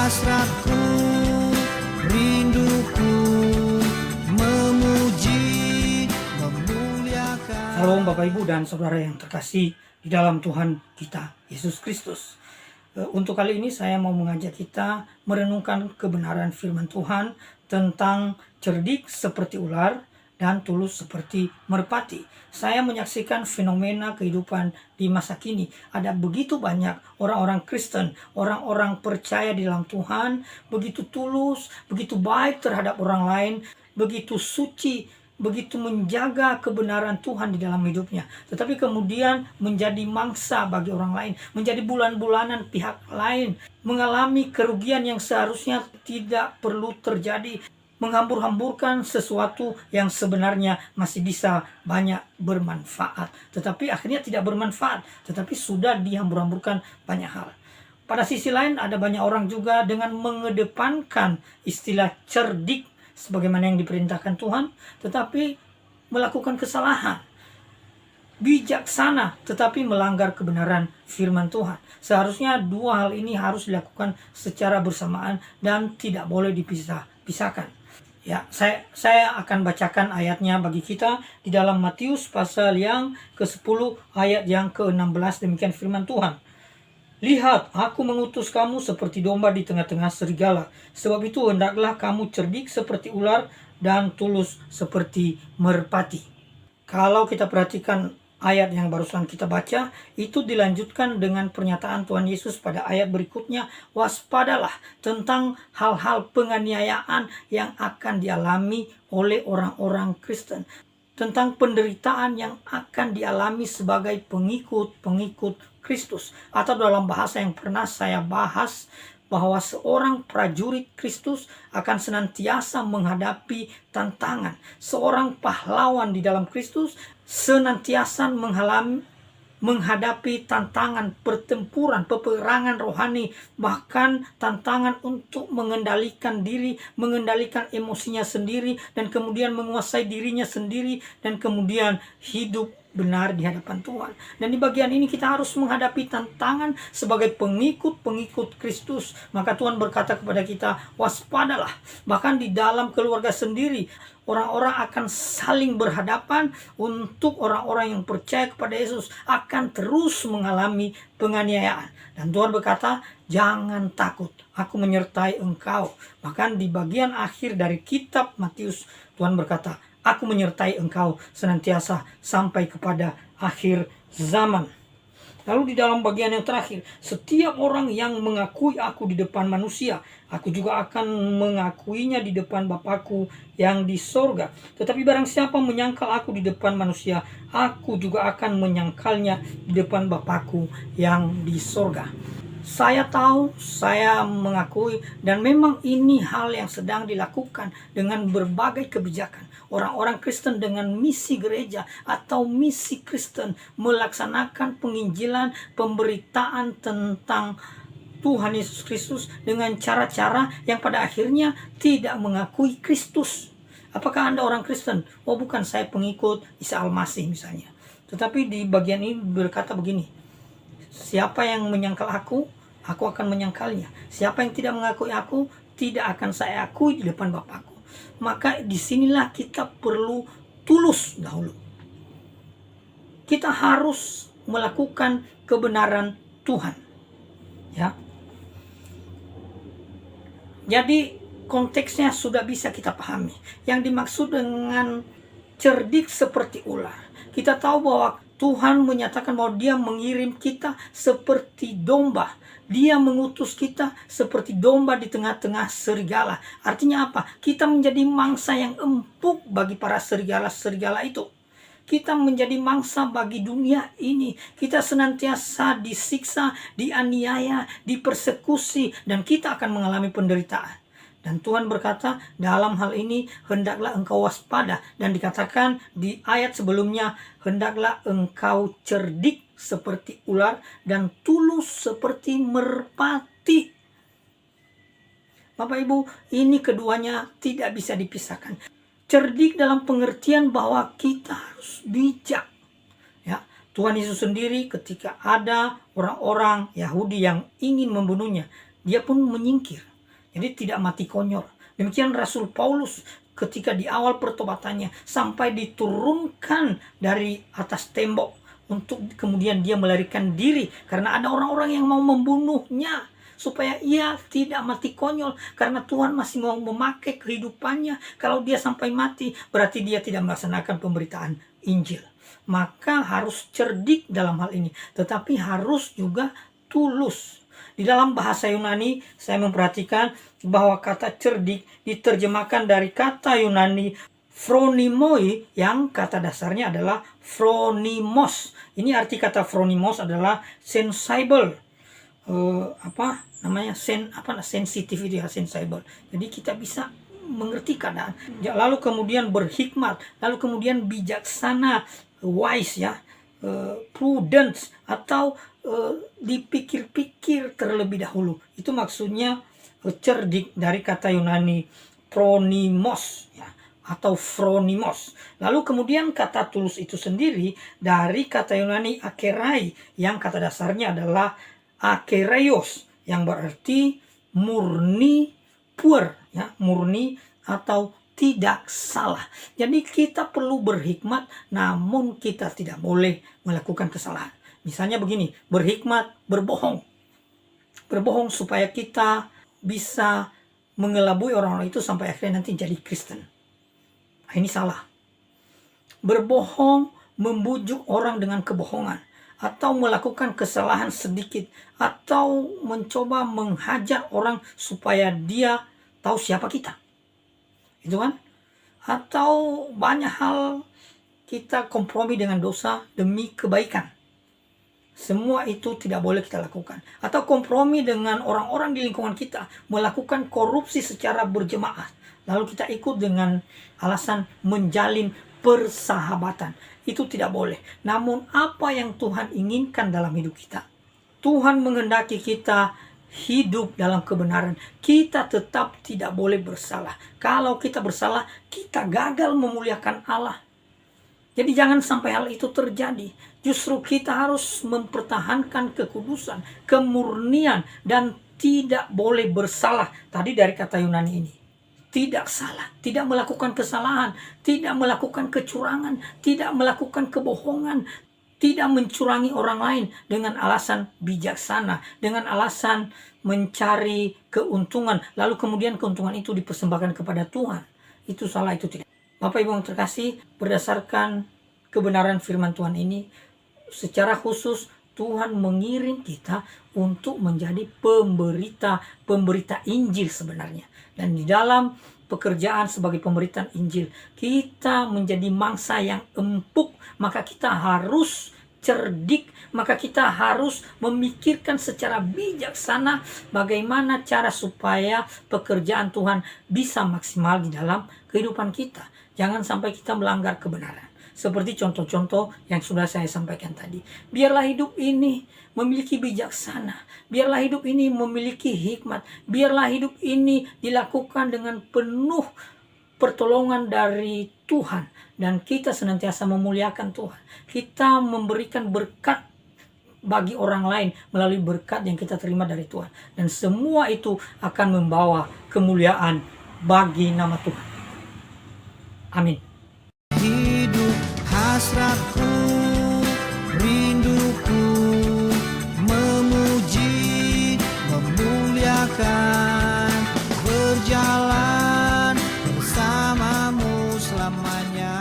hasratku, rinduku, memuji, memuliakan. Salam Bapak Ibu dan Saudara yang terkasih di dalam Tuhan kita Yesus Kristus. Untuk kali ini saya mau mengajak kita merenungkan kebenaran firman Tuhan tentang cerdik seperti ular dan tulus seperti merpati. Saya menyaksikan fenomena kehidupan di masa kini. Ada begitu banyak orang-orang Kristen, orang-orang percaya di dalam Tuhan, begitu tulus, begitu baik terhadap orang lain, begitu suci, begitu menjaga kebenaran Tuhan di dalam hidupnya. Tetapi kemudian menjadi mangsa bagi orang lain, menjadi bulan-bulanan pihak lain, mengalami kerugian yang seharusnya tidak perlu terjadi, menghambur-hamburkan sesuatu yang sebenarnya masih bisa banyak bermanfaat, tetapi akhirnya tidak bermanfaat, tetapi sudah dihambur-hamburkan banyak hal. Pada sisi lain ada banyak orang juga dengan mengedepankan istilah cerdik sebagaimana yang diperintahkan Tuhan, tetapi melakukan kesalahan. Bijaksana tetapi melanggar kebenaran firman Tuhan. Seharusnya dua hal ini harus dilakukan secara bersamaan dan tidak boleh dipisahkan. Ya, saya akan bacakan ayatnya bagi kita di dalam Matius pasal yang ke-10 ayat yang ke-16. Demikian firman Tuhan. Lihat, aku mengutus kamu seperti domba di tengah-tengah serigala. Sebab itu hendaklah kamu cerdik seperti ular dan tulus seperti merpati. Kalau kita perhatikan ayat yang barusan kita baca, itu dilanjutkan dengan pernyataan Tuhan Yesus pada ayat berikutnya. Waspadalah tentang hal-hal penganiayaan yang akan dialami oleh orang-orang Kristen. Tentang penderitaan yang akan dialami sebagai pengikut-pengikut Kristus. Atau dalam bahasa yang pernah saya bahas, bahwa seorang prajurit Kristus akan senantiasa menghadapi tantangan. Seorang pahlawan di dalam Kristus senantiasa menghadapi tantangan pertempuran, peperangan rohani, bahkan tantangan untuk mengendalikan diri, mengendalikan emosinya sendiri, dan kemudian menguasai dirinya sendiri, dan kemudian hidup benar di hadapan Tuhan. Dan di bagian ini kita harus menghadapi tantangan sebagai pengikut-pengikut Kristus. Maka Tuhan berkata kepada kita, waspadalah. Bahkan di dalam keluarga sendiri, orang-orang akan saling berhadapan. Untuk orang-orang yang percaya kepada Yesus akan terus mengalami penganiayaan. Dan Tuhan berkata, jangan takut, aku menyertai engkau. Bahkan di bagian akhir dari kitab Matius, Tuhan berkata, aku menyertai engkau senantiasa sampai kepada akhir zaman. Lalu di dalam bagian yang terakhir, setiap orang yang mengakui aku di depan manusia, aku juga akan mengakuinya di depan Bapakku yang di sorga. Tetapi barang siapa menyangkal aku di depan manusia, aku juga akan menyangkalnya di depan Bapakku yang di sorga. Saya tahu, saya mengakui, dan memang ini hal yang sedang dilakukan dengan berbagai kebijakan. Orang-orang Kristen dengan misi gereja atau misi Kristen melaksanakan penginjilan, pemberitaan tentang Tuhan Yesus Kristus dengan cara-cara yang pada akhirnya tidak mengakui Kristus. Apakah Anda orang Kristen? Oh bukan, saya pengikut Isa Al-Masih misalnya. Tetapi di bagian ini berkata begini, siapa yang menyangkal aku akan menyangkalnya. Siapa yang tidak mengakui aku, tidak akan saya akui di depan Bapakku. Maka disinilah kita perlu tulus dahulu. Kita harus melakukan kebenaran Tuhan. Ya. Jadi konteksnya sudah bisa kita pahami. Yang dimaksud dengan cerdik seperti ular. Kita tahu bahwa Tuhan menyatakan bahwa Dia mengirim kita seperti domba. Dia mengutus kita seperti domba di tengah-tengah serigala. Artinya apa? Kita menjadi mangsa yang empuk bagi para serigala-serigala itu. Kita menjadi mangsa bagi dunia ini. Kita senantiasa disiksa, dianiaya, dipersekusi, dan kita akan mengalami penderitaan. Dan Tuhan berkata, dalam hal ini hendaklah engkau waspada. Dan dikatakan di ayat sebelumnya, hendaklah engkau cerdik seperti ular dan tulus seperti merpati. Bapak Ibu, ini keduanya tidak bisa dipisahkan. Cerdik dalam pengertian bahwa kita harus bijak. Ya, Tuhan Yesus sendiri ketika ada orang-orang Yahudi yang ingin membunuhnya, dia pun menyingkir. Jadi tidak mati konyol. Demikian Rasul Paulus ketika di awal pertobatannya sampai diturunkan dari atas tembok untuk kemudian dia melarikan diri karena ada orang-orang yang mau membunuhnya, supaya ia tidak mati konyol karena Tuhan masih mau memakai kehidupannya. Kalau dia sampai mati berarti dia tidak melaksanakan pemberitaan Injil. Maka harus cerdik dalam hal ini, tetapi harus juga tulus. Di dalam bahasa Yunani saya memperhatikan bahwa kata cerdik diterjemahkan dari kata Yunani phronimoi yang kata dasarnya adalah phronimos. Ini arti kata phronimos adalah sensible, sensitif itu ya, sensible. Jadi kita bisa mengerti keadaan. Lalu kemudian berhikmat, lalu kemudian bijaksana, wise ya, prudence atau dipikir-pikir terlebih dahulu. Itu maksudnya cerdik dari kata Yunani phronimos ya, atau phronimos. Lalu kemudian kata tulus itu sendiri dari kata Yunani akerai yang kata dasarnya adalah akereios yang berarti murni, pure ya, murni atau tidak salah. Jadi kita perlu berhikmat namun kita tidak boleh melakukan kesalahan. Misalnya begini, berhikmat berbohong. Berbohong supaya kita bisa mengelabui orang-orang itu sampai akhirnya nanti jadi Kristen. Nah, ini salah. Berbohong membujuk orang dengan kebohongan, atau melakukan kesalahan sedikit, atau mencoba menghajar orang supaya dia tahu siapa kita. Itu kan? Atau banyak hal kita kompromi dengan dosa demi kebaikan. Semua itu tidak boleh kita lakukan. Atau kompromi dengan orang-orang di lingkungan kita, melakukan korupsi secara berjemaah. Lalu kita ikut dengan alasan menjalin persahabatan. Itu tidak boleh. Namun apa yang Tuhan inginkan dalam hidup kita? Tuhan menghendaki kita hidup dalam kebenaran. Kita tetap tidak boleh bersalah. Kalau kita bersalah, kita gagal memuliakan Allah. Jadi jangan sampai hal itu terjadi. Justru kita harus mempertahankan kekudusan, kemurnian, dan tidak boleh bersalah. Tadi dari kata Yunani ini. Tidak salah, tidak melakukan kesalahan, tidak melakukan kecurangan, tidak melakukan kebohongan, tidak mencurangi orang lain dengan alasan bijaksana, dengan alasan mencari keuntungan, lalu kemudian keuntungan itu dipersembahkan kepada Tuhan. Itu salah, itu tidak. Bapak Ibu yang terkasih, berdasarkan kebenaran firman Tuhan ini, secara khusus Tuhan mengirim kita untuk menjadi pemberita Injil sebenarnya. Dan di dalam pekerjaan sebagai pemberitaan Injil, kita menjadi mangsa yang empuk, maka kita harus cerdik, maka kita harus memikirkan secara bijaksana bagaimana cara supaya pekerjaan Tuhan bisa maksimal di dalam kehidupan kita. Jangan sampai kita melanggar kebenaran. Seperti contoh-contoh yang sudah saya sampaikan tadi. Biarlah hidup ini memiliki bijaksana. Biarlah hidup ini memiliki hikmat. Biarlah hidup ini dilakukan dengan penuh pertolongan dari Tuhan. Dan kita senantiasa memuliakan Tuhan. Kita memberikan berkat bagi orang lain melalui berkat yang kita terima dari Tuhan. Dan semua itu akan membawa kemuliaan bagi nama Tuhan. Amin. Hidup hasratku, rinduku, memuji, memuliakan, berjalan bersamamu selamanya.